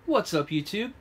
What's up, YouTube?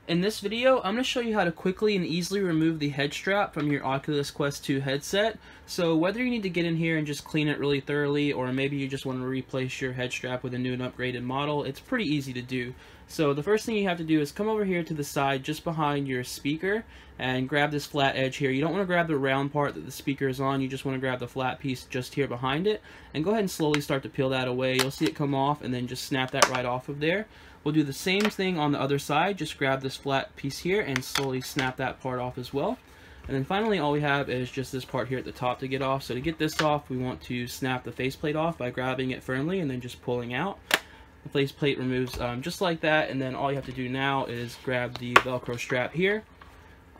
In this video, I'm going to show you how to quickly and easily remove the head strap from your Oculus Quest 2 headset. So whether you need to get in here and just clean it really thoroughly, or maybe you just want to replace your head strap with a new and upgraded model, it's pretty easy to do. So the first thing you have to do is come over here to the side just behind your speaker and grab this flat edge here. You don't want to grab the round part that the speaker is on, you just want to grab the flat piece just here behind it, and go ahead and slowly start to peel that away. You'll see it come off, and then just snap that right off of there. We'll do the same thing on the other side. Just grab this flat piece here and slowly snap that part off as well. And then finally, all we have is just this part here at the top to get off. So to get this off, we want to snap the faceplate off by grabbing it firmly and then just pulling out. The faceplate removes just like that, and then all you have to do now is grab the Velcro strap here,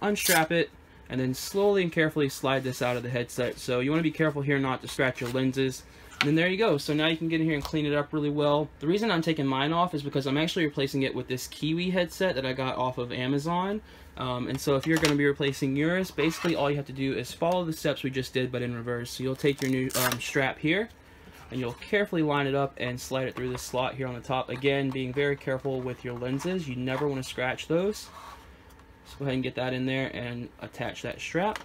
unstrap it, and then slowly and carefully slide this out of the headset. So you want to be careful here not to scratch your lenses. And then there you go. So now you can get in here and clean it up really well. The reason I'm taking mine off is because I'm actually replacing it with this Kiwi headset that I got off of Amazon. And so if you're going to be replacing yours, basically all you have to do is follow the steps we just did, but in reverse. So you'll take your new strap here, and you'll carefully line it up and slide it through this slot here on the top. Again, being very careful with your lenses. You never want to scratch those. So go ahead and get that in there and attach that strap.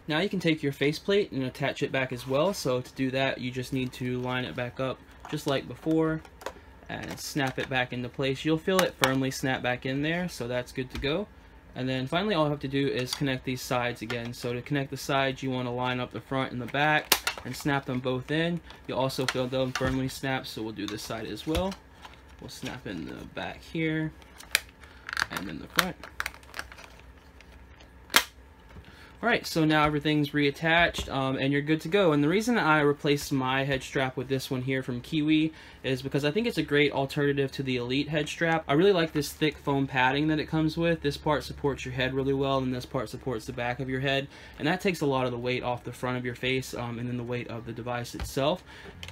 Now you can take your faceplate and attach it back as well. So to do that, you just need to line it back up just like before and snap it back into place. You'll feel it firmly snap back in there, so that's good to go. And then finally, all you have to do is connect these sides again. So to connect the sides, you want to line up the front and the back and snap them both in. You'll also feel them firmly snap, so we'll do this side as well. We'll snap in the back here and then the front. Alright, so now everything's reattached and you're good to go. And the reason I replaced my head strap with this one here from Kiwi is because I think it's a great alternative to the Elite head strap. I really like this thick foam padding that it comes with. This part supports your head really well, and this part supports the back of your head. And that takes a lot of the weight off the front of your face and then the weight of the device itself.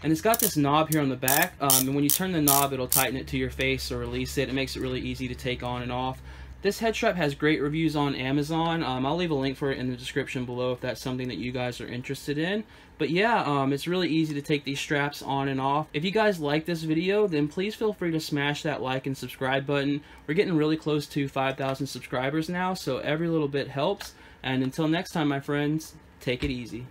And it's got this knob here on the back, and when you turn the knob, it'll tighten it to your face or release it. It makes it really easy to take on and off. This head strap has great reviews on Amazon. I'll leave a link for it in the description below if that's something that you guys are interested in. But yeah, it's really easy to take these straps on and off. If you guys like this video, then please feel free to smash that like and subscribe button. We're getting really close to 5,000 subscribers now, so every little bit helps. And until next time, my friends, take it easy.